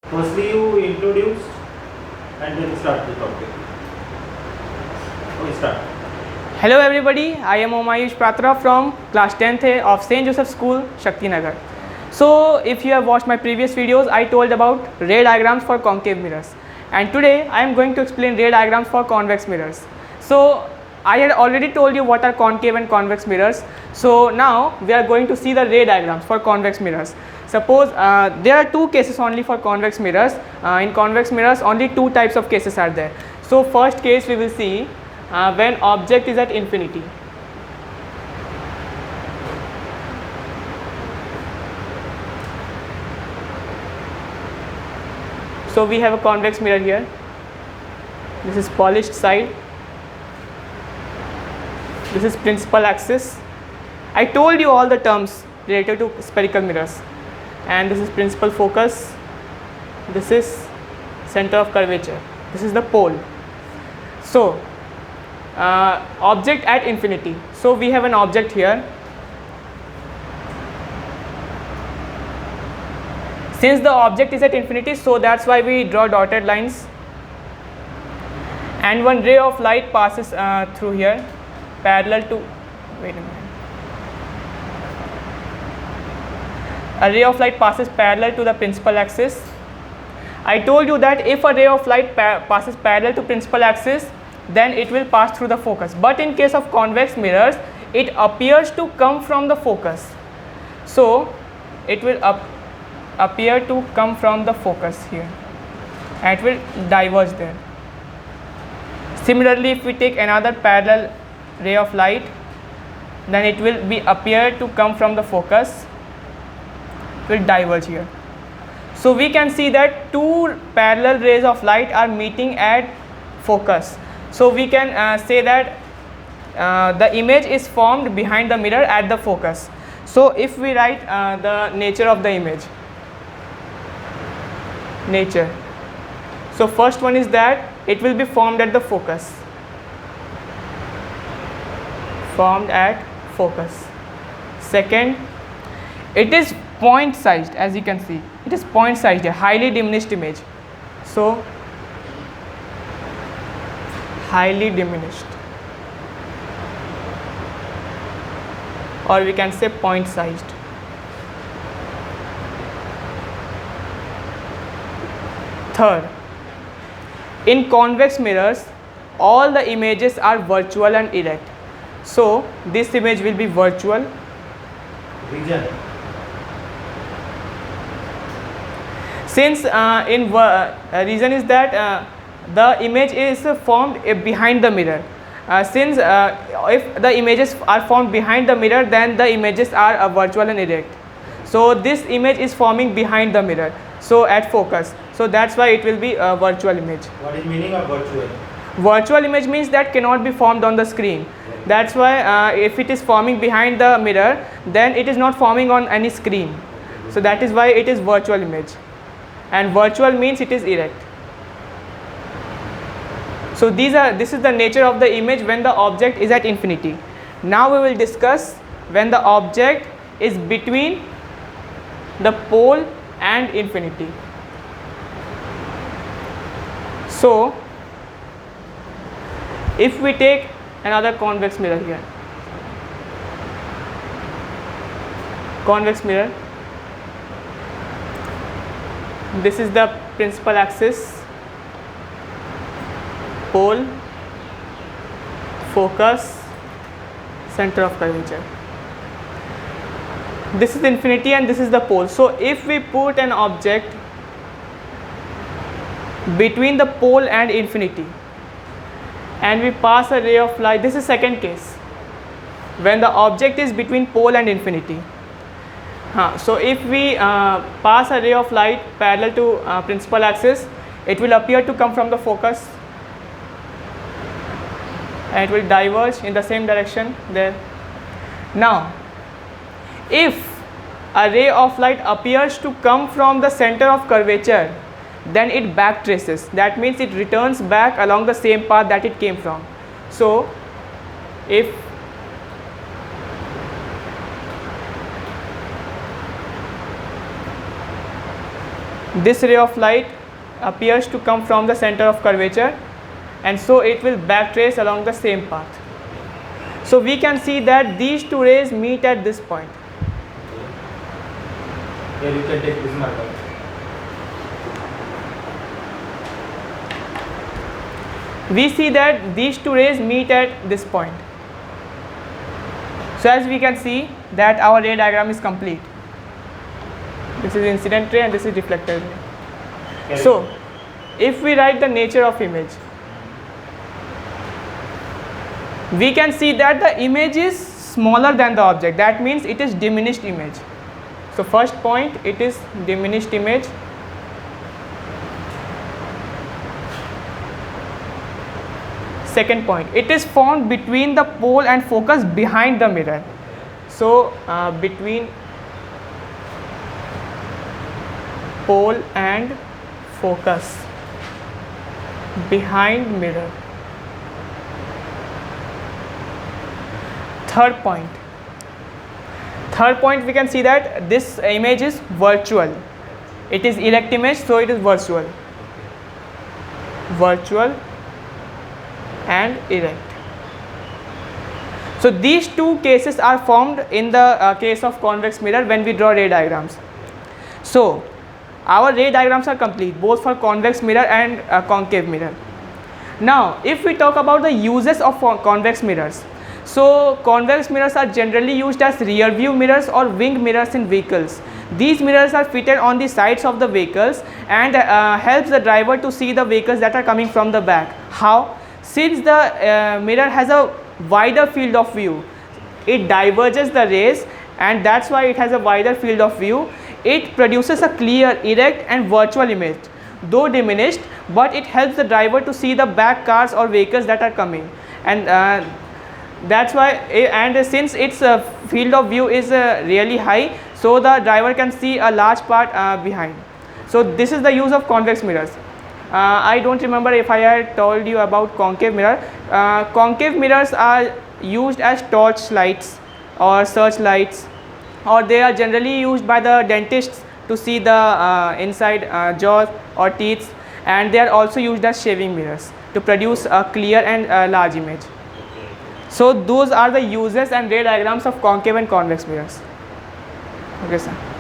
Firstly, you introduce and then start the topic. Okay, start. Hello everybody, I am Omayush Patra from class 10th A of St. Joseph School, Shakti Nagar. So if you have watched my previous videos, I told about ray diagrams for concave mirrors, and today I am going to explain ray diagrams for convex mirrors. So I had already told you what are concave and convex mirrors. So now we are going to see the ray diagrams for convex mirrors. Suppose there are two cases only for convex mirrors. In convex mirrors only two types of cases are there. So first case we will see when object is at infinity. So we have a convex mirror here. This is polished side. This is principal axis. I told you all the terms related to spherical mirrors. And this is principal focus. This is center of curvature. This is the pole. So object at infinity. So we have an object here. Since the object is at infinity, so that's why we draw dotted lines, and one ray of light passes through here parallel to, wait a minute, a ray of light passes parallel to the principal axis. I told you that if a ray of light passes parallel to principal axis, then it will pass through the focus. But in case of convex mirrors, it appears to come from the focus. So it will appear to come from the focus here, and it will diverge there. Similarly, if we take another parallel ray of light, then it will appear to come from the focus, it will diverge here. So we can see that two parallel rays of light are meeting at focus. So we can say that the image is formed behind the mirror at the focus. So if we write the nature of the image, nature. So first one is that it will be formed at the focus. Formed at focus. Second, it is point sized, as you can see. It is point sized, a highly diminished image. So highly diminished, or we can say point sized. Third, in convex mirrors, all the images are virtual and erect. So this image will be virtual. Region. Since reason is that the image is formed behind the mirror. Since if the images are formed behind the mirror, then the images are virtual and erect. So this image is forming behind the mirror, so at focus. So that's why it will be a virtual image. What is meaning of virtual? Virtual image means that cannot be formed on the screen. That's why if it is forming behind the mirror, then it is not forming on any screen. So that is why it is virtual image. And virtual means it is erect. So this is the nature of the image when the object is at infinity. Now we will discuss when the object is between the pole and infinity. So if we take another convex mirror here, convex mirror, this is the principal axis, pole, focus, center of curvature. This is infinity and this is the pole. So if we put an object between the pole and infinity and we pass a ray of light, this is second case, when the object is between pole and infinity. So if we pass a ray of light parallel to principal axis, it will appear to come from the focus and it will diverge in the same direction there. Now if a ray of light appears to come from the center of curvature, then it back traces. That means it returns back along the same path that it came from. So if this ray of light appears to come from the center of curvature, and so it will backtrace along the same path. So we can see that these two rays meet at this point. Here you can take this marker. We see that these two rays meet at this point. So as we can see that our ray diagram is complete. This is incident ray and this is reflected ray. Here So if we write the nature of image, we can see that the image is smaller than the object. That means it is diminished image. So first point, it is diminished image. Second point, it is formed between the pole and focus behind the mirror. So between pole and focus behind mirror. Third point, we can see that this image is virtual. It is erect image, so it is virtual and erect. So these two cases are formed in the case of convex mirror when we draw ray diagrams. So our ray diagrams are complete both for convex mirror and concave mirror. Now if we talk about the uses of convex mirrors, so convex mirrors are generally used as rear view mirrors or wing mirrors in vehicles. These mirrors are fitted on the sides of the vehicles and helps the driver to see the vehicles that are coming from the back. How? Since the mirror has a wider field of view, it diverges the rays, and that's why it has a wider field of view. It produces a clear, erect and virtual image, though diminished, but it helps the driver to see the back cars or vehicles that are coming. And that's why, and since its field of view is really high, so the driver can see a large part behind. So this is the use of convex mirrors. I don't remember if I had told you about concave mirror. Concave mirrors are used as torch lights or search lights, or they are generally used by the dentists to see the inside jaws or teeth, and they are also used as shaving mirrors to produce a clear and large image. So those are the uses and ray diagrams of concave and convex mirrors. Okay, sir.